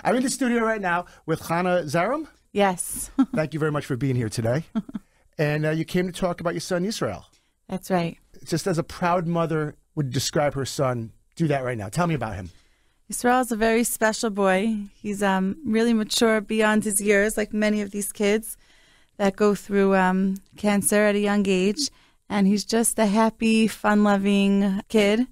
I'm in the studio right now with Chana Zarum. Yes. Thank you very much for being here today. And you came to talk about your son, Yisroel. That's right. Just as a proud mother would describe her son, do that right now. Tell me about him. Yisroel's a very special boy. He's really mature beyond his years, like many of these kids that go through cancer at a young age. And he's just a happy, fun-loving kid.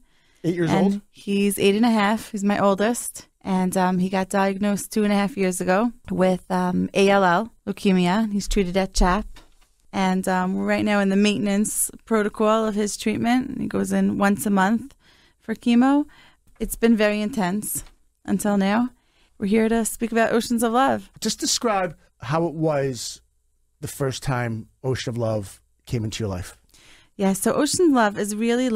8 years old? He's 8.5. He's my oldest. And he got diagnosed 2.5 years ago with ALL, leukemia. He's treated at CHAP. And we're right now in the maintenance protocol of his treatment. He goes in once a month for chemo. It's been very intense until now. We're here to speak about Oceans of Love. Just describe how it was the first time Ocean of Love came into your life. Yeah, so Ocean of Love is really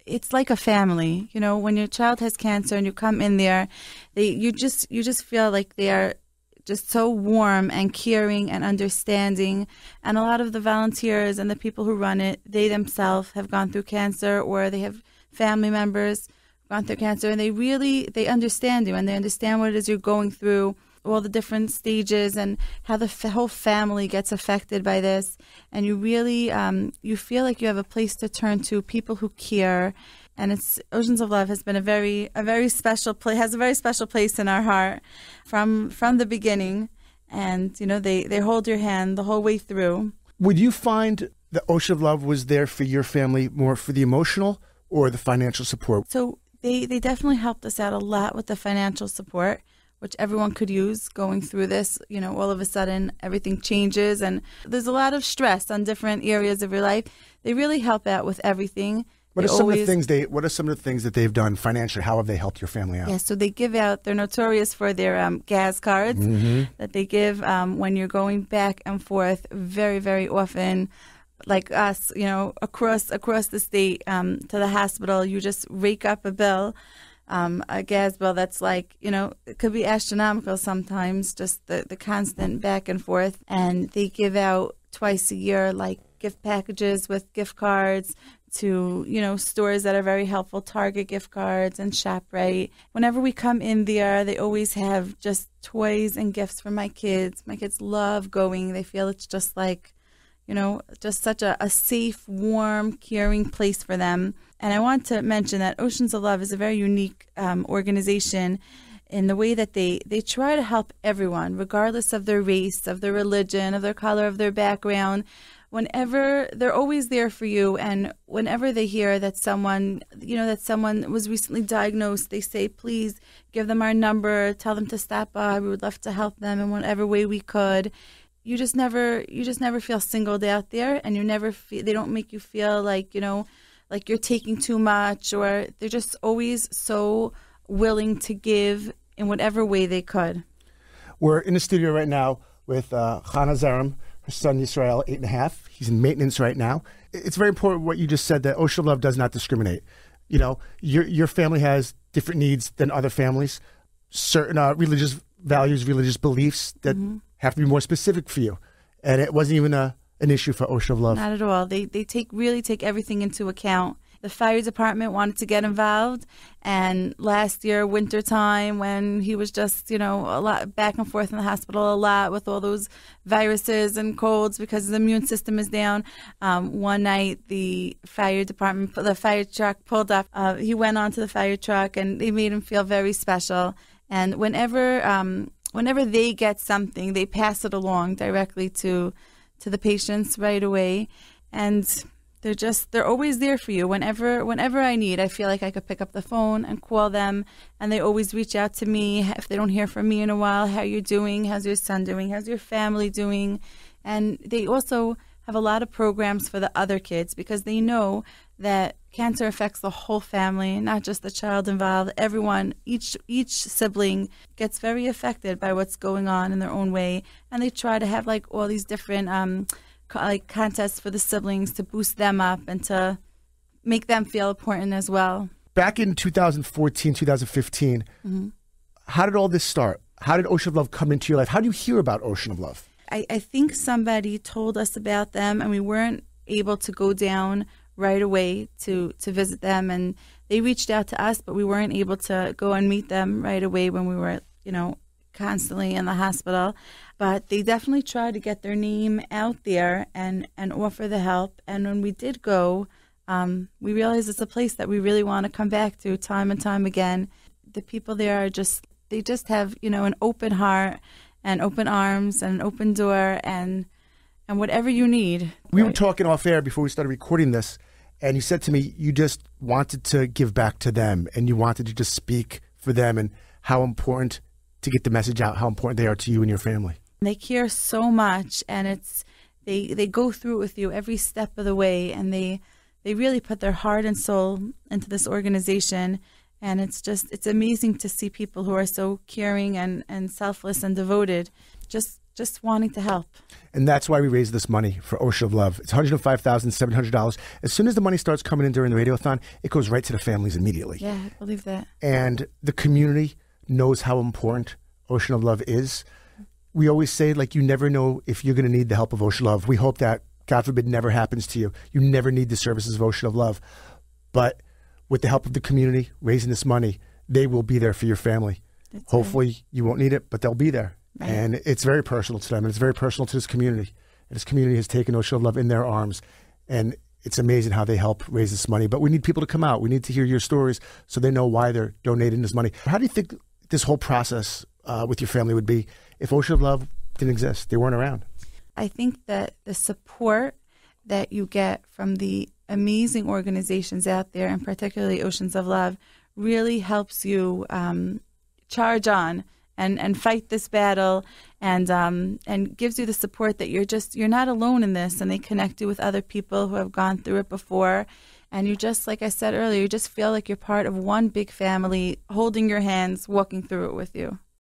it's like a family. You know, when your child has cancer and you come in there, you just feel like they are just so warm and caring and understanding. And a lot of the volunteers and the people who run it, they themselves have gone through cancer, or they have family members gone through cancer, and they understand you, and they understand what it is you're going through, all the different stages, and how the whole family gets affected by this. And you really, you feel like you have a place to turn to, people who care. And Oceans of Love has been a very special place, has a very special place in our heart from the beginning. And, you know, they hold your hand the whole way through. Would you find that Ocean of Love was there for your family more for the emotional or the financial support? So they definitely helped us out a lot with the financial support, which everyone could use going through this. You know, all of a sudden everything changes and there's a lot of stress on different areas of your life. They really help out with everything. What are some of the things that they've done financially? How have they helped your family out? Yeah, so they give out, they're notorious for their gas cards that they give when you're going back and forth very, very often. Like us, you know, across the state to the hospital, you just rake up a bill. A gas bill that's like, you know, it could be astronomical sometimes, just the constant back and forth. And they give out twice a year, like gift packages with gift cards to, you know, stores that are very helpful, Target gift cards and ShopRite. Whenever we come in there, they always have just toys and gifts for my kids. My kids love going. They feel it's just like, you know, just such a safe, warm, caring place for them. And I want to mention that Oceans of Love is a very unique organization in the way that they try to help everyone, regardless of their race, of their religion, of their color, of their background. Whenever they're always there for you, and whenever they hear that someone was recently diagnosed, they say, please give them our number, tell them to stop by. We would love to help them in whatever way we could. You just never feel singled out there, and they don't make you feel like, you know, like you're taking too much, or they're just always so willing to give in whatever way they could. We're in the studio right now with Chana Zarum, her son Yisroel, 8.5. He's in maintenance right now. It's very important what you just said, that Ocean of Love does not discriminate. You know, your family has different needs than other families, certain religious values, religious beliefs that have to be more specific for you. And it wasn't even an issue for Ocean of Love. Not at all. They really take everything into account. The fire department wanted to get involved, and last year, wintertime, when he was just, you know, a lot back and forth in the hospital a lot with all those viruses and colds because the immune system is down, one night the fire truck pulled up. He went onto the fire truck, and they made him feel very special. And whenever they get something, they pass it along directly to the patients right away. And they're always there for you. Whenever I need, I feel like I could pick up the phone and call them, and they always reach out to me if they don't hear from me in a while. How you doing? How's your son doing? How's your family doing? And they also have a lot of programs for the other kids, because they know that cancer affects the whole family, not just the child involved. Everyone, each sibling gets very affected by what's going on in their own way, and they try to have like all these different contests for the siblings to boost them up and to make them feel important as well. Back in 2014, 2015, how did all this start? How did Ocean of Love come into your life? How do you hear about Ocean of Love? I think somebody told us about them, and we weren't able to go down right away to visit them. And they reached out to us, but we weren't able to go and meet them right away when we were, you know, constantly in the hospital, but they definitely try to get their name out there and offer the help. And when we did go, we realized it's a place that we really want to come back to time and time again. The people there are they just have, an open heart and open arms and an open door and whatever you need. We were talking off air before we started recording this, and you said to me you just wanted to give back to them and you wanted to just speak for them and how important to get the message out, how important they are to you and your family. They care so much, and they go through it with you every step of the way, and they really put their heart and soul into this organization. And it's amazing to see people who are so caring and selfless and devoted, just wanting to help. And that's why we raised this money for Ocean of Love. It's $105,700. As soon as the money starts coming in during the Radiothon, it goes right to the families immediately. Yeah, I believe that. And the community knows how important Ocean of Love is. We always say, like, you never know if you're going to need the help of Ocean of Love. We hope that, God forbid, never happens to you. You never need the services of Ocean of Love. But with the help of the community raising this money, they will be there for your family. That's Hopefully right. You won't need it, but they'll be there. Right. And it's very personal to them, and it's very personal to this community. And this community has taken Ocean of Love in their arms, and it's amazing how they help raise this money. But we need people to come out. We need to hear your stories so they know why they're donating this money. How do you think this whole process with your family would be if Ocean of Love didn't exist? They weren't around. I think that the support that you get from the amazing organizations out there, and particularly Oceans of Love, really helps you charge on and fight this battle, and gives you the support that you're not alone in this, and they connect you with other people who have gone through it before, and you just, like I said earlier, you just feel like you're part of one big family, holding your hands, walking through it with you.